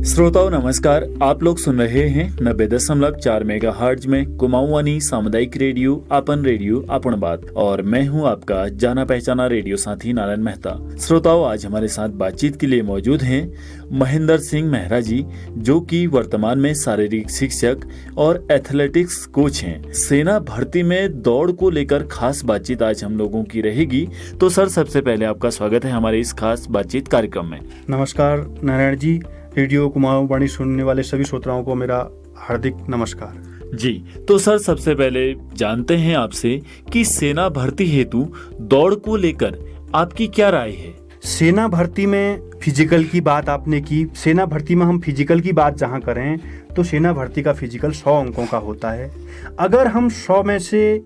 श्रोताओं नमस्कार, आप लोग सुन रहे हैं 90.4 मेगाहर्ट्ज में कुमाऊनी सामुदायिक रेडियो अपन बात और मैं हूं आपका जाना पहचाना रेडियो साथी नारायण मेहता। श्रोताओं, आज हमारे साथ बातचीत के लिए मौजूद हैं महेंद्र सिंह मेहरा जी, जो कि वर्तमान में शारीरिक शिक्षक और एथलेटिक्स कोच हैं। सेना भर्ती में दौड़ को लेकर खास बातचीत आज हम लोगों की रहेगी। तो सर, सबसे पहले आपका स्वागत है हमारे इस खास बातचीत कार्यक्रम में। नमस्कार नारायण जी, रेडियो कुमाऊनी सुनने वाले सभी श्रोताओं को मेरा हार्दिक नमस्कार जी। तो सर, सबसे पहले जानते हैं आपसे कि सेना भर्ती हेतु दौड़ को लेकर आपकी क्या राय है। सेना भर्ती में फिजिकल की बात आपने की। सेना भर्ती में हम फिजिकल की बात जहां करें तो सेना भर्ती का फिजिकल 100 अंकों का होता है। अगर हम 100 में से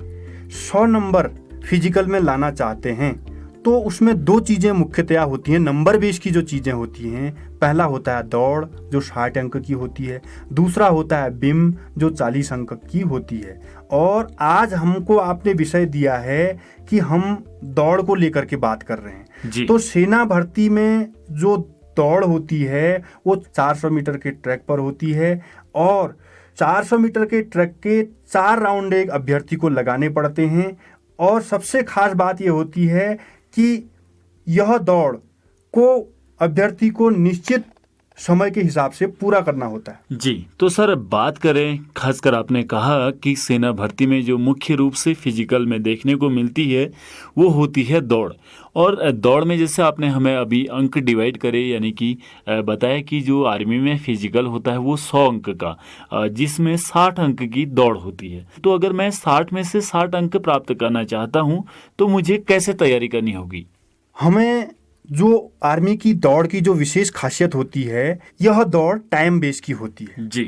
100 नंबर फिजिकल में लाना चाहते हैं तो उसमें दो चीज़ें मुख्यतया होती हैं। नंबर बेस की जो चीज़ें होती हैं, पहला होता है दौड़ जो 60 अंक की होती है, दूसरा होता है बिम जो 40 अंक की होती है। और आज हमको आपने विषय दिया है कि हम दौड़ को लेकर के बात कर रहे हैं जी। तो सेना भर्ती में जो दौड़ होती है वो 400 मीटर के ट्रैक पर होती है और 400 मीटर के ट्रैक के 4 राउंड एक अभ्यर्थी को लगाने पड़ते हैं। और सबसे खास बात ये होती है कि यह दौड़ को अभ्यर्थी को निश्चित समय के हिसाब से पूरा करना होता है जी। तो सर, बात करें, खासकर आपने कहा कि सेना भर्ती में जो मुख्य रूप से फिजिकल में देखने को मिलती है वो होती है दौड़। और दौड़ में जैसे आपने हमें अभी अंक डिवाइड करे, यानी कि बताया कि जो आर्मी में फिजिकल होता है वो 100 अंक का, जिसमें 60 अंक की दौड़ होती है। तो अगर मैं 60 में से 60 अंक प्राप्त करना चाहता हूँ तो मुझे कैसे तैयारी करनी होगी। हमें जो आर्मी की दौड़ की जो विशेष खासियत होती है, यह दौड़ टाइम बेस की होती है जी।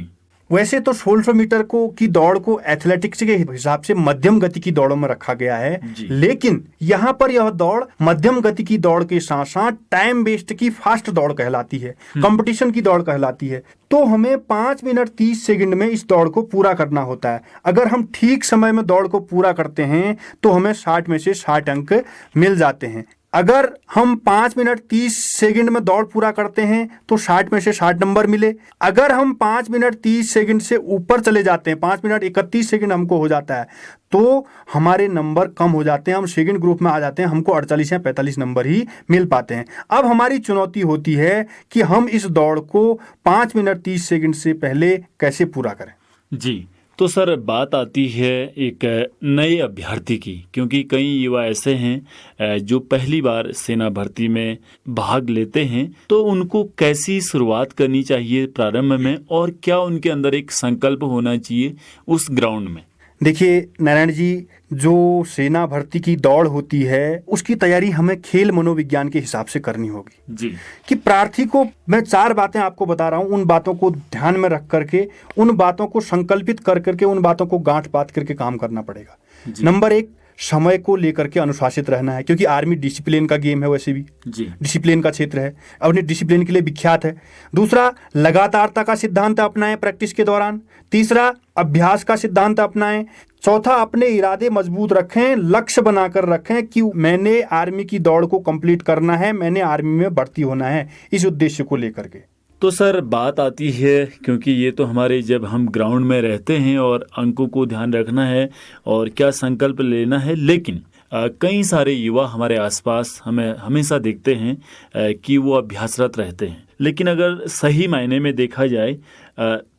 वैसे तो 1600 मीटर की दौड़ को एथलेटिक्स के हिसाब से मध्यम गति की दौड़ों में रखा गया है, लेकिन यहाँ पर यह दौड़ मध्यम गति की दौड़ के साथ साथ टाइम बेस्ड की फास्ट दौड़ कहलाती है, कंपटीशन की दौड़ कहलाती है। तो हमें 5 मिनट 30 सेकंड में इस दौड़ को पूरा करना होता है। अगर हम ठीक समय में दौड़ को पूरा करते हैं तो हमें 60 में से 60 अंक मिल जाते हैं। अगर हम 5 मिनट 30 सेकंड में दौड़ पूरा करते हैं तो 60 में से 60 नंबर मिले। अगर हम 5 मिनट 30 सेकंड से ऊपर चले जाते हैं, 5 मिनट 31 सेकंड हमको हो जाता है, तो हमारे नंबर कम हो जाते हैं, हम सेकंड ग्रुप में आ जाते हैं, हमको 48 या 45 नंबर ही मिल पाते हैं। अब हमारी चुनौती होती है कि हम इस दौड़ को 5 मिनट 30 सेकंड से पहले कैसे पूरा करें। जी। तो सर, बात आती है एक नए अभ्यर्थी की, क्योंकि कई युवा ऐसे हैं जो पहली बार सेना भर्ती में भाग लेते हैं। तो उनको कैसी शुरुआत करनी चाहिए प्रारंभ में, और क्या उनके अंदर एक संकल्प होना चाहिए उस ग्राउंड में। देखिए नारायण जी, जो सेना भर्ती की दौड़ होती है उसकी तैयारी हमें खेल मनोविज्ञान के हिसाब से करनी होगी जी। कि प्रार्थी को मैं 4 बातें आपको बता रहा हूँ, उन बातों को ध्यान में रख करके, उन बातों को संकल्पित कर करके, उन बातों को गांठ बांध करके काम करना पड़ेगा। नंबर 1, समय को लेकर के अनुशासित रहना है, क्योंकि आर्मी डिसिप्लिन का गेम है, वैसे भी डिसिप्लिन का क्षेत्र है, अपने डिसिप्लिन के लिए विख्यात है। दूसरा, लगातारता का सिद्धांत अपनाएं प्रैक्टिस के दौरान। तीसरा, अभ्यास का सिद्धांत अपनाएं। चौथा, अपने इरादे मजबूत रखें, लक्ष्य बनाकर रखें कि मैंने आर्मी की दौड़ को कंप्लीट करना है, मैंने आर्मी में भर्ती होना है, इस उद्देश्य को लेकर के। तो सर, बात आती है, क्योंकि ये तो हमारे जब हम ग्राउंड में रहते हैं और अंकों को ध्यान रखना है और क्या संकल्प लेना है, लेकिन कई सारे युवा हमारे आसपास हमें हमेशा देखते हैं कि वो अभ्यासरत रहते हैं। लेकिन अगर सही मायने में देखा जाए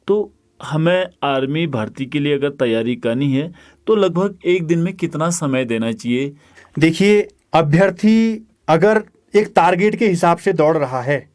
तो हमें आर्मी भर्ती के लिए अगर तैयारी करनी है तो लगभग एक दिन में कितना समय देना चाहिए। देखिए, अभ्यर्थी अगर एक टारगेट के हिसाब से दौड़ रहा है,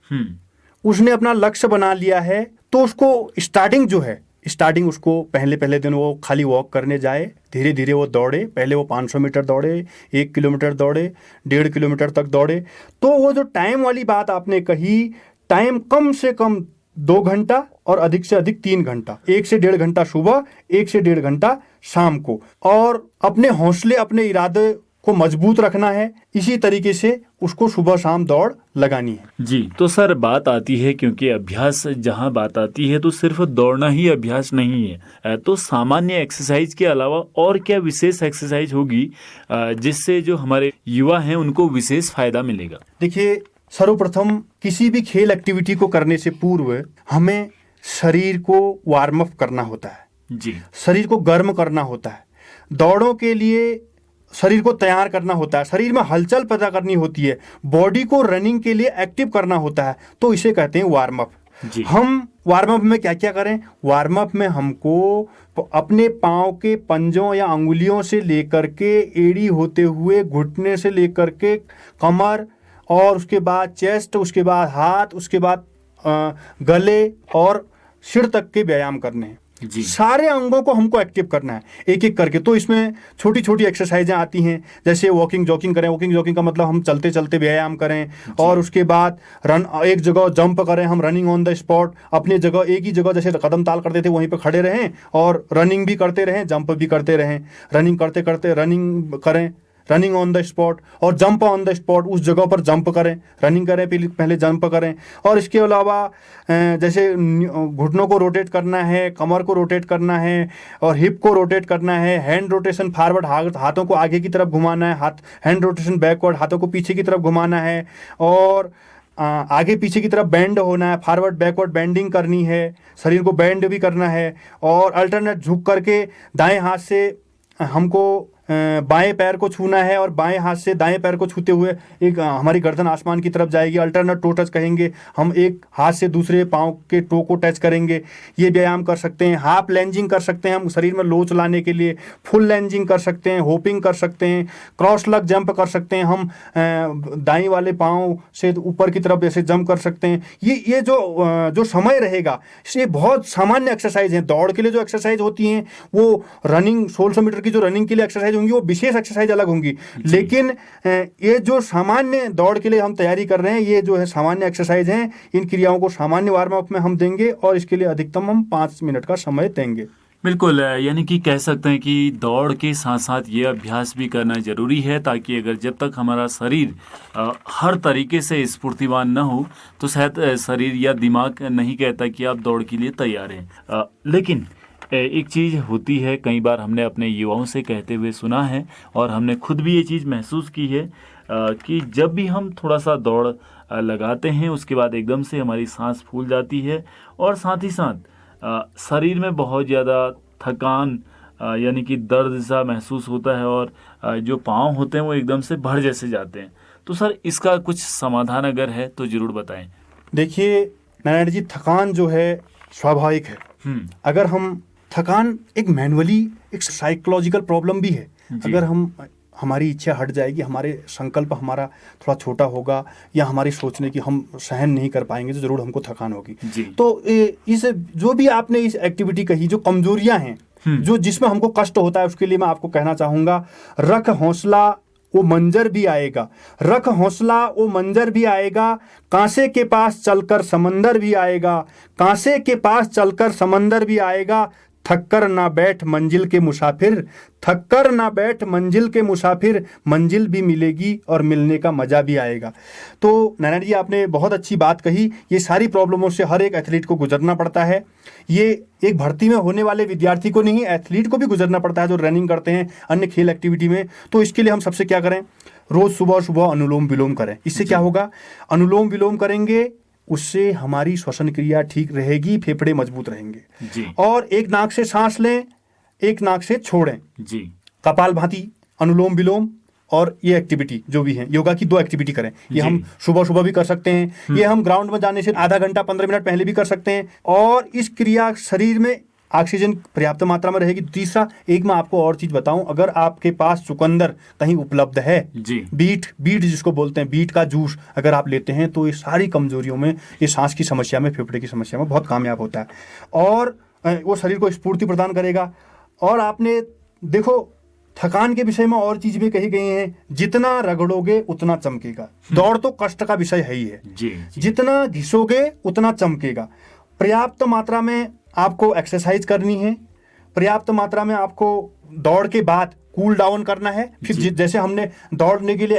उसने अपना लक्ष्य बना लिया है, तो उसको स्टार्टिंग उसको पहले दिन वो खाली वॉक करने जाए, धीरे धीरे वो दौड़े। पहले वो 500 मीटर दौड़े, 1 किलोमीटर दौड़े, 1.5 किलोमीटर तक दौड़े। तो वो जो टाइम वाली बात आपने कही, टाइम कम से कम 2 घंटा और अधिक से अधिक 3 घंटा, 1 से 1.5 घंटा सुबह, 1 से 1.5 घंटा शाम को। और अपने हौसले, अपने इरादे को मजबूत रखना है, इसी तरीके से उसको सुबह शाम दौड़ लगानी है। जी। तो सर, बात आती है, क्योंकि अभ्यास जहां बात आती है तो सिर्फ दौड़ना ही अभ्यास नहीं है, तो सामान्य एक्सरसाइज के अलावा और क्या विशेष एक्सरसाइज होगी जिससे जो हमारे युवा हैं उनको विशेष फायदा मिलेगा। देखिए, सर्वप्रथम किसी भी खेल एक्टिविटी को करने से पूर्व हमें शरीर को वार्म अप करना होता है जी। शरीर को गर्म करना होता है। दौड़ों के लिए शरीर को तैयार करना होता है, शरीर में हलचल पैदा करनी होती है, बॉडी को रनिंग के लिए एक्टिव करना होता है, तो इसे कहते हैं वार्म अप। हम वार्म अप में क्या क्या करें? वार्म अप में हमको अपने पाँव के पंजों या अंगुलियों से लेकर के एड़ी होते हुए घुटने से लेकर के कमर, और उसके बाद चेस्ट, उसके बाद हाथ, उसके बाद गले और सिर तक के व्यायाम करने हैं। सारे अंगों को हमको एक्टिव करना है एक एक करके। तो इसमें छोटी छोटी एक्सरसाइजें आती हैं, जैसे वॉकिंग जॉगिंग करें। वॉकिंग जॉगिंग का मतलब हम चलते चलते व्यायाम करें, और उसके बाद रन, एक जगह जंप करें, हम रनिंग ऑन द स्पॉट, अपने जगह एक ही जगह जैसे कदम ताल करते थे वहीं पे खड़े रहें और रनिंग भी करते रहें, जंप भी करते रहें। रनिंग करते करते रनिंग करें, रनिंग ऑन द स्पॉट, और जंप ऑन द स्पॉट, उस जगह पर जंप करें, रनिंग करें पहले जंप करें। और इसके अलावा जैसे घुटनों को रोटेट करना है, कमर को रोटेट करना है, और हिप को रोटेट करना है, हैंड रोटेशन फॉरवर्ड, हाथों को आगे की तरफ घुमाना है, हैंड रोटेशन बैकवर्ड, हाथों को पीछे की तरफ घुमाना है, और आगे पीछे की तरफ बेंड होना है, फॉरवर्ड बैकवर्ड बेंडिंग करनी है, शरीर को बेंड भी करना है। और अल्टरनेट झुक करके दाएं हाथ से हमको बाएं पैर को छूना है, और बाएं हाथ से दाएं पैर को छूते हुए एक हमारी गर्दन आसमान की तरफ जाएगी। अल्टरनेट टो टच कहेंगे, हम एक हाथ से दूसरे पाँव के टो को टच करेंगे। ये व्यायाम कर सकते हैं। हाफ लेंजिंग कर सकते हैं हम शरीर में लोच लाने के लिए, फुल लेंजिंग कर सकते हैं, होपिंग कर सकते हैं, क्रॉस लग जंप कर सकते हैं, हम दाएं वाले पाँव से ऊपर की तरफ ऐसे जंप कर सकते हैं। ये जो समय रहेगा, ये बहुत सामान्य एक्सरसाइज है। दौड़ के लिए जो एक्सरसाइज होती हैं वो रनिंग 1600 मीटर की जो रनिंग के लिए एक्सरसाइज होंगी वो विशेष एक्सरसाइज अलग होंगी, लेकिन ये जो सामान्य दौड़ के लिए हम तैयारी कर रहे हैं, ये जो है सामान्य एक्सरसाइज हैं। इन क्रियाओं को सामान्य वार्म अप में हम देंगे, और इसके लिए अधिकतम हम 5 मिनट का समय देंगे। बिल्कुल, यानी कि कह सकते हैं कि दौड़ के साथ साथ ये अभ्यास भी करना जरूरी है, ताकि अगर जब तक हमारा शरीर हर तरीके से स्फूर्तिवान न हो तो शायद शरीर या दिमाग नहीं कहता कि आप दौड़ के लिए तैयार हैं। लेकिन एक चीज़ होती है, कई बार हमने अपने युवाओं से कहते हुए सुना है, और हमने खुद भी ये चीज़ महसूस की है कि जब भी हम थोड़ा सा दौड़ लगाते हैं उसके बाद एकदम से हमारी सांस फूल जाती है, और साथ ही साथ शरीर में बहुत ज़्यादा थकान यानी कि दर्द सा महसूस होता है, और जो पाँव होते हैं वो एकदम से भर जैसे जाते हैं। तो सर, इसका कुछ समाधान अगर है तो ज़रूर बताएं। देखिए नारायण जी, थकान जो है स्वाभाविक है। अगर हम थकान एक मैनुअली एक साइकोलॉजिकल प्रॉब्लम भी है। अगर हमारी इच्छा हट जाएगी, हमारे संकल्प हमारा थोड़ा छोटा होगा, या हमारी सोचने की हम सहन नहीं कर पाएंगे, तो जरूर हमको थकान होगी। तो इस जो भी आपने इस एक्टिविटी कही, जो कमजोरियां हैं, जो जिसमें हमको कष्ट होता है, उसके लिए मैं आपको कहना चाहूंगा, रख हौसला वो मंजर भी आएगा, रख हौसला वो मंजर भी आएगा, कांसे के पास चलकर समंदर भी आएगा, कांसे के पास चलकर समंदर भी आएगा, थककर ना बैठ मंजिल के मुसाफिर, थककर ना बैठ मंजिल के मुसाफिर, मंजिल भी मिलेगी और मिलने का मजा भी आएगा। तो नारायण जी, आपने बहुत अच्छी बात कही। ये सारी प्रॉब्लमों से हर एक एथलीट को गुजरना पड़ता है। ये एक भर्ती में होने वाले विद्यार्थी को नहीं, एथलीट को भी गुजरना पड़ता है, जो रनिंग करते हैं, अन्य खेल एक्टिविटी में। तो इसके लिए हम सबसे क्या करें? रोज सुबह सुबह अनुलोम विलोम करें। इससे क्या होगा? अनुलोम विलोम करेंगे, उससे हमारी श्वसन क्रिया ठीक रहेगी, फेफड़े मजबूत रहेंगे जी। और एक नाक से सांस लें, एक नाक से छोड़ें जी। कपालभाति, अनुलोम विलोम, और ये एक्टिविटी जो भी है, योगा की 2 एक्टिविटी करें। ये हम सुबह सुबह भी कर सकते हैं, ये हम ग्राउंड में जाने से आधा घंटा 15 मिनट पहले भी कर सकते हैं। और इस क्रिया शरीर में ऑक्सीजन पर्याप्त मात्रा में रहेगी। तीसरा, एक मैं आपको और चीज बताऊं, अगर आपके पास चुकंदर कहीं उपलब्ध है जी, बीट जिसको बोलते हैं, बीट का जूस अगर आप लेते हैं, तो ये सारी कमजोरियों में, ये सांस की समस्या में, फेफड़े की समस्या में बहुत कामयाब होता है, और वो शरीर को स्फूर्ति प्रदान करेगा। और आपने देखो, थकान के विषय में और चीज भी कही गई है, जितना रगड़ोगे उतना चमकेगा। दौड़ तो कष्ट का विषय है ही है जी। जितना घिसोगे उतना चमकेगा। पर्याप्त मात्रा में आपको एक्सरसाइज करनी है, पर्याप्त मात्रा में आपको दौड़ के बाद कूल डाउन करना है। फिर जैसे हमने दौड़ने के लिए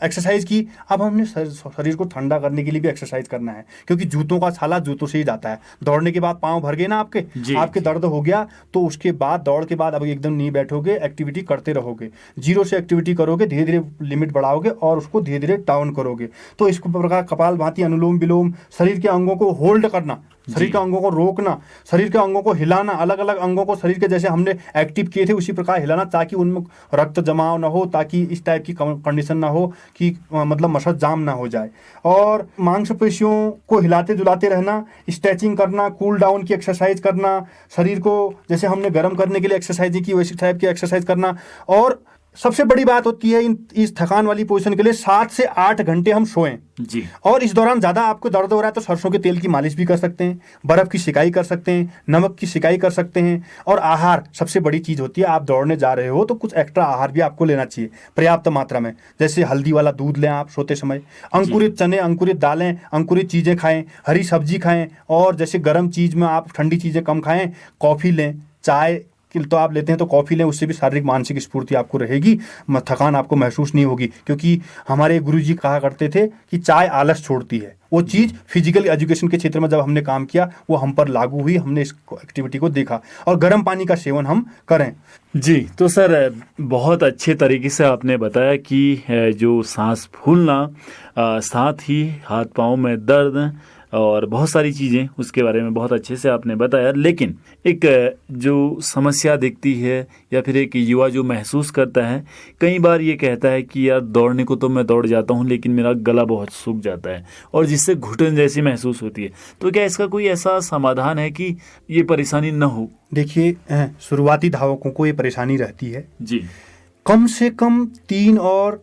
एक्सरसाइज की, अब हमने शरीर को ठंडा करने के लिए भी एक्सरसाइज करना है, क्योंकि जूतों का छाला जूतों से ही जाता है। दौड़ने के बाद पाँव भर गए ना आपके दर्द हो गया, तो उसके बाद दौड़ के बाद अब एकदम नहीं बैठोगे, एक्टिविटी करते रहोगे, 0 से एक्टिविटी करोगे, धीरे धीरे लिमिट बढ़ाओगे और उसको धीरे धीरे डाउन करोगे। तो इस प्रकार कपाल भाती, अनुलोम विलोम, शरीर के अंगों को होल्ड करना, शरीर के अंगों को रोकना, शरीर के अंगों को हिलाना, अलग अलग अंगों को शरीर के जैसे हमने एक्टिव किए थे उसी प्रकार हिलाना, ताकि उनमें रक्त जमाव ना हो, ताकि इस टाइप की कंडीशन ना हो कि मतलब मसल जाम ना हो जाए। और मांसपेशियों को हिलाते दुलाते रहना, स्ट्रेचिंग करना, कूल डाउन की एक्सरसाइज करना, शरीर को जैसे हमने गर्म करने के लिए एक्सरसाइज की वैसी टाइप की एक्सरसाइज करना। और सबसे बड़ी बात होती है इस थकान वाली पोजीशन के लिए 7 से 8 घंटे हम सोएं जी। और इस दौरान ज़्यादा आपको दर्द हो रहा है तो सरसों के तेल की मालिश भी कर सकते हैं, बर्फ़ की सिकाई कर सकते हैं, नमक की सिकाई कर सकते हैं। और आहार सबसे बड़ी चीज़ होती है, आप दौड़ने जा रहे हो तो कुछ एक्स्ट्रा आहार भी आपको लेना चाहिए पर्याप्त मात्रा में। जैसे हल्दी वाला दूध लें आप सोते समय, अंकुरित चने, अंकुरित दालें, अंकुरित चीज़ें खाएँ, हरी सब्जी खाएँ, और जैसे गर्म चीज़ में आप ठंडी चीज़ें कम खाएँ, कॉफ़ी लें, चाय तो आप लेते हैं तो कॉफ़ी लें, उससे भी शारीरिक मानसिक स्फूर्ति आपको रहेगी, थकान आपको महसूस नहीं होगी। क्योंकि हमारे गुरुजी कहा करते थे कि चाय आलस छोड़ती है। वो चीज़ फिजिकल एजुकेशन के क्षेत्र में जब हमने काम किया वो हम पर लागू हुई, हमने इस एक्टिविटी को देखा। और गर्म पानी का सेवन हम करें। जी, तो सर बहुत अच्छे तरीके से आपने बताया कि जो सांस फूलना, साथ ही हाथ पाँव में दर्द और बहुत सारी चीज़ें, उसके बारे में बहुत अच्छे से आपने बताया। लेकिन एक जो समस्या दिखती है या फिर एक युवा जो महसूस करता है, कई बार ये कहता है कि यार दौड़ने को तो मैं दौड़ जाता हूँ लेकिन मेरा गला बहुत सूख जाता है और जिससे घुटन जैसी महसूस होती है। तो क्या इसका कोई ऐसा समाधान है कि ये परेशानी न हो? देखिए, शुरुआती धावकों को ये परेशानी रहती है जी। कम से कम 3 और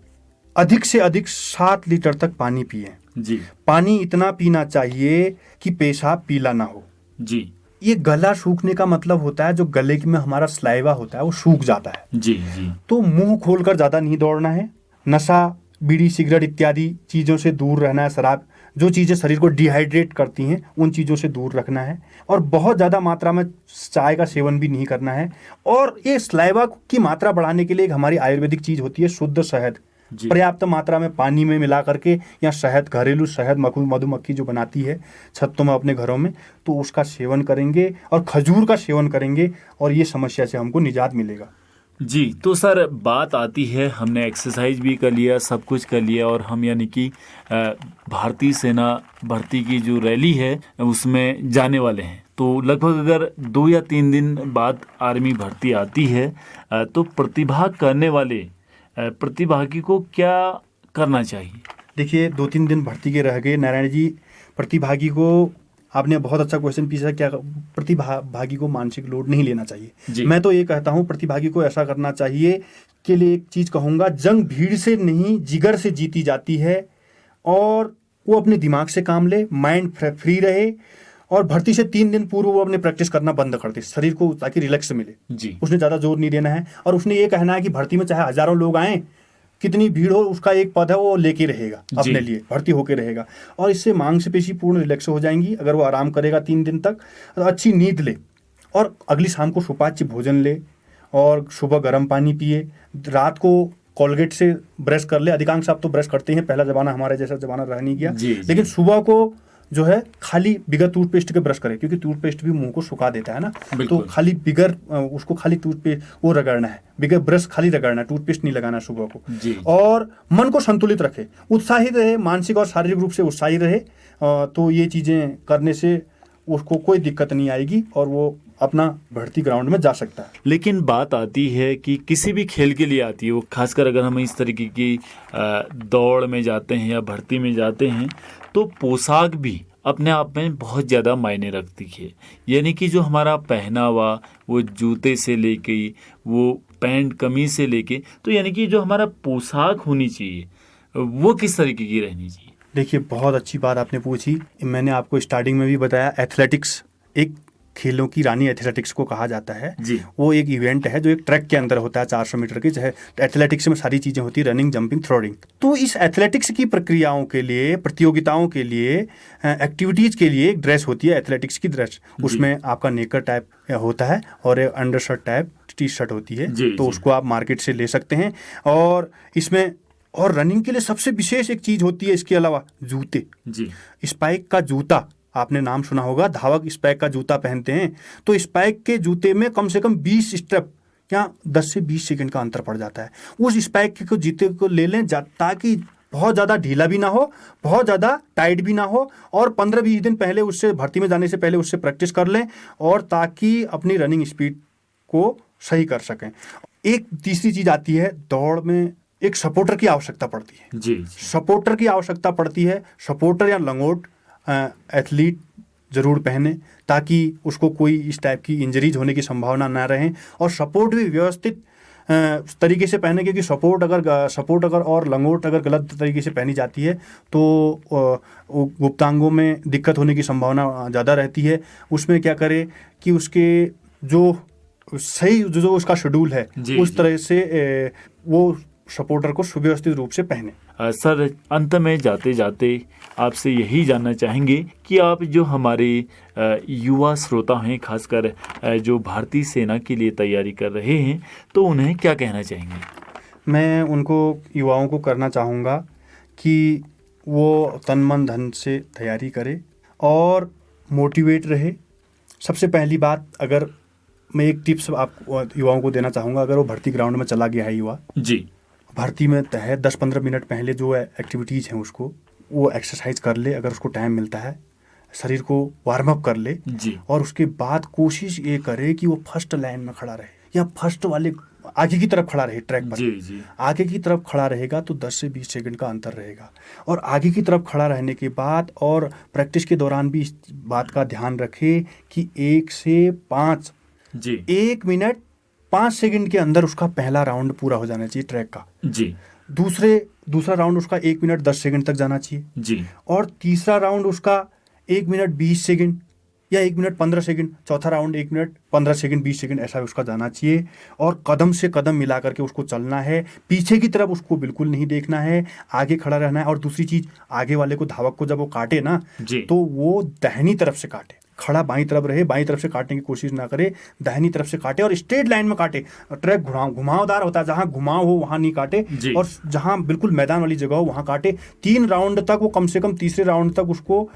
अधिक से अधिक 7 लीटर तक पानी पिए जी। पानी इतना पीना चाहिए कि पेशाब पीला ना हो जी। ये गला सूखने का मतलब होता है जो गले में हमारा स्लाइवा होता है वो सूख जाता है। जी जी। तो मुंह खोलकर ज़्यादा नहीं दौड़ना है। नशा, बीड़ी, सिगरेट इत्यादि चीज़ों से दूर रहना है। शराब, जो चीज़ें शरीर को डिहाइड्रेट करती हैं उन चीज़ों से दूर रखना है। और बहुत ज़्यादा मात्रा में चाय का सेवन भी नहीं करना है। और ये स्लाइवा की मात्रा बढ़ाने के लिए एक हमारी आयुर्वेदिक चीज़ होती है शुद्ध शहद, पर्याप्त मात्रा में पानी में मिला करके, या शहद, घरेलू शहद मधुमक्खी जो बनाती है छत्तों में अपने घरों में, तो उसका सेवन करेंगे और खजूर का सेवन करेंगे और ये समस्या से हमको निजात मिलेगा। जी, तो सर बात आती है, हमने एक्सरसाइज भी कर लिया, सब कुछ कर लिया और हम यानी कि भारतीय सेना भर्ती की जो रैली है उसमें जाने वाले हैं। तो लगभग अगर 2 या 3 दिन बाद आर्मी भर्ती आती है तो प्रतिभाग करने वाले प्रतिभागी को क्या करना चाहिए? देखिए, 2-3 दिन भर्ती के रह गए नारायण जी। प्रतिभागी को आपने बहुत अच्छा क्वेश्चन पूछा, क्या प्रतिभागी को मानसिक लोड नहीं लेना चाहिए। मैं तो ये कहता हूँ प्रतिभागी को ऐसा करना चाहिए। के लिए एक चीज़ कहूँगा, जंग भीड़ से नहीं जिगर से जीती जाती है। और वो अपने दिमाग से काम ले, माइंड फ्री रहे। और भर्ती से 3 दिन पूर्व वो अपने प्रैक्टिस करना बंद कर दे शरीर को, ताकि रिलैक्स मिले जी। उसने ज़्यादा जोर नहीं देना है। और उसने ये कहना है कि भर्ती में चाहे हज़ारों लोग आएँ, कितनी भीड़ हो, उसका एक पद है वो लेके रहेगा, अपने लिए भर्ती होके रहेगा। और इससे मांसपेशी पूर्ण रिलैक्स हो जाएंगी। अगर वो आराम करेगा 3 दिन तक, तो अच्छी नींद ले और अगली शाम को सुपाच्य भोजन ले और सुबह गर्म पानी पिए। रात को कोलगेट से ब्रश कर ले। अधिकांश आप तो ब्रश करते हैं, पहला ज़माना हमारे जैसा ज़माना रह नहीं गया। लेकिन सुबह को जो है खाली बिगर टूथपेस्ट के ब्रश करें, क्योंकि टूथपेस्ट भी मुंह को सुखा देता है ना। तो खाली बिगर उसको खाली टूथपेस्ट वो रगड़ना है, बिगर ब्रश खाली रगड़ना है, टूथपेस्ट नहीं लगाना सुबह को जी। और मन को संतुलित रखे, उत्साहित रहे, मानसिक और शारीरिक रूप से उत्साहित रहे। तो ये चीज़ें करने से उसको कोई दिक्कत नहीं आएगी और वो अपना भर्ती ग्राउंड में जा सकता है। लेकिन बात आती है कि किसी भी खेल के लिए आती है वो, खासकर अगर हम इस तरीके की दौड़ में जाते हैं या भर्ती में जाते हैं, तो पोशाक भी अपने आप में बहुत ज़्यादा मायने रखती है। यानी कि जो हमारा पहनावा, वो जूते से लेके, वो पैंट कमीज से लेके, तो यानी कि जो हमारा पोशाक होनी चाहिए वो किस तरीके की रहनी चाहिए? देखिए, बहुत अच्छी बात आपने पूछी। मैंने आपको स्टार्टिंग में भी बताया, एथलेटिक्स एक खेलों की रानी एथलेटिक्स को कहा जाता है जी। वो एक इवेंट है जो एक ट्रैक के अंदर होता है 400 मीटर की, चाहे एथलेटिक्स में सारी चीज़ें होती है, रनिंग, जंपिंग, थ्रोइंग। तो इस एथलेटिक्स की प्रक्रियाओं के लिए, प्रतियोगिताओं के लिए, एक्टिविटीज़ के लिए एक ड्रेस होती है, एथलेटिक्स की ड्रेस। उसमें आपका नेकर टाइप होता है और एक under shirt type T shirt होती है। तो उसको आप मार्केट से ले सकते हैं। और इसमें और रनिंग के लिए सबसे विशेष एक चीज़ होती है इसके अलावा, जूते। स्पाइक का जूता, आपने नाम सुना होगा, धावक स्पाइक का जूता पहनते हैं। तो स्पाइक के जूते में कम से कम 20 स्टेप या 10 से 20 सेकंड का अंतर पड़ जाता है। उस स्पाइक के जूते को ले लें ताकि बहुत ज़्यादा ढीला भी ना हो, बहुत ज़्यादा टाइट भी ना हो, और 15-20 दिन पहले उससे, भर्ती में जाने से पहले उससे प्रैक्टिस कर लें, और ताकि अपनी रनिंग स्पीड को सही कर सकें। एक तीसरी चीज़ आती है, दौड़ में एक सपोर्टर की आवश्यकता पड़ती है। जी। सपोर्टर की आवश्यकता पड़ती है। सपोर्टर या लंगोट एथलीट ज़रूर पहने ताकि उसको कोई इस टाइप की इंजरीज होने की संभावना ना रहे, और सपोर्ट भी व्यवस्थित तरीके से पहने, क्योंकि सपोर्ट अगर और लंगोट अगर गलत तरीके से पहनी जाती है तो गुप्तांगों में दिक्कत होने की संभावना ज़्यादा रहती है। उसमें क्या करे कि उसके जो सही जो उसका शेड्यूल है उस तरह से वो सपोर्टर को सुव्यवस्थित रूप से पहने। सर, अंत में जाते जाते आपसे यही जानना चाहेंगे कि आप जो हमारे युवा श्रोता हैं, खासकर जो भारतीय सेना के लिए तैयारी कर रहे हैं, तो उन्हें क्या कहना चाहेंगे? मैं उनको, युवाओं को करना चाहूँगा कि वो तन मन धन से तैयारी करे और मोटिवेट रहे। सबसे पहली बात, अगर मैं एक टिप्स आप युवाओं को देना चाहूँगा, अगर वो भर्ती ग्राउंड में चला गया है युवा, जी, भर्ती में है 10-15 मिनट पहले जो एक्टिविटीज़ हैं उसको वो एक्सरसाइज कर ले, अगर उसको टाइम मिलता है, शरीर को वार्म अप कर ले जी। और उसके बाद कोशिश ये करे कि वो फर्स्ट लाइन में खड़ा रहे या फर्स्ट वाले आगे की तरफ खड़ा रहे ट्रैक पर। जी। आगे की तरफ खड़ा रहेगा तो 10 से 20 सेकंड का अंतर रहेगा, और आगे की तरफ खड़ा रहने के बाद और प्रैक्टिस के दौरान भी इस बात का ध्यान रखे कि 1 से 5 जी 1 मिनट 5 सेकंड के अंदर उसका पहला राउंड पूरा हो जाना चाहिए ट्रैक का जी। दूसरा राउंड उसका 1 मिनट 10 सेकंड तक जाना चाहिए जी। और तीसरा राउंड उसका 1 मिनट 20 सेकंड या 1 मिनट 15 सेकंड, चौथा राउंड 1 मिनट 15 सेकंड 20 सेकंड ऐसा उसका जाना चाहिए। और कदम से कदम मिला करके उसको चलना है, पीछे की तरफ उसको बिल्कुल नहीं देखना है, आगे खड़ा रहना है। और दूसरी चीज, आगे वाले को, धावक को जब वो काटे ना तो वो दाहिनी तरफ से काटे, खड़ा बाईं तरफ रहे, बाईं तरफ से काटने की कोशिश ना करे, दाहिनी तरफ से काटे और स्ट्रेट लाइन में काटे। ट्रैक घुमावदार होता है, जहाँ घुमाव हो वहाँ नहीं काटे, और जहाँ बिल्कुल मैदान वाली जगह हो वहाँ काटे। 3 राउंड तक वो, कम से कम तीसरे राउंड तक उसको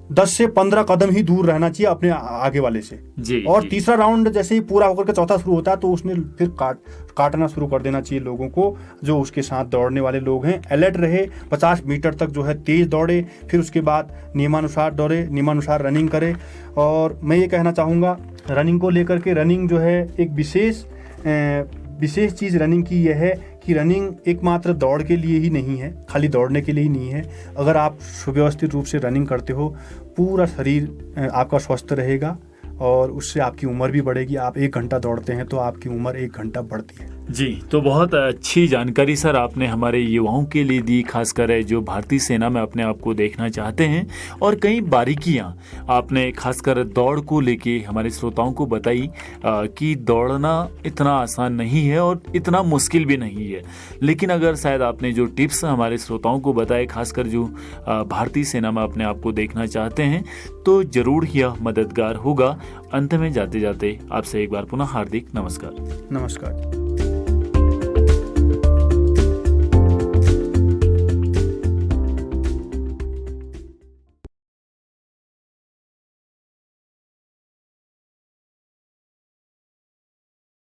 10 से 15 कदम ही दूर रहना चाहिए अपने आगे वाले से जी। और जी। तीसरा राउंड जैसे ही पूरा होकर के चौथा शुरू होता है तो उसने फिर काटना शुरू कर देना चाहिए लोगों को, जो उसके साथ दौड़ने वाले लोग हैं। अलर्ट रहे, 50 मीटर तक जो है तेज दौड़े, फिर उसके बाद नियमानुसार दौड़े, नियमानुसार रनिंग करे। और मैं ये कहना चाहूँगा रनिंग को लेकर के, रनिंग जो है एक विशेष चीज़ रनिंग की यह है कि रनिंग एकमात्र दौड़ के लिए ही नहीं है, खाली दौड़ने के लिए ही नहीं है। अगर आप सुव्यवस्थित रूप से रनिंग करते हो, पूरा शरीर आपका स्वस्थ रहेगा और उससे आपकी उम्र भी बढ़ेगी। आप 1 घंटा दौड़ते हैं तो आपकी उम्र 1 घंटा बढ़ती है जी। तो बहुत अच्छी जानकारी सर आपने हमारे युवाओं के लिए दी, खासकर जो भारतीय सेना में अपने आप को देखना चाहते हैं, और कई बारीकियां आपने खासकर दौड़ को लेके हमारे श्रोताओं को बताई कि दौड़ना इतना आसान नहीं है और इतना मुश्किल भी नहीं है। लेकिन अगर शायद आपने जो टिप्स हमारे श्रोताओं को बताए, खासकर जो भारतीय सेना में अपने आप को देखना चाहते हैं, तो जरूर यह मददगार होगा। अंत में जाते जाते आपसे एक बार पुनः हार्दिक नमस्कार। नमस्कार।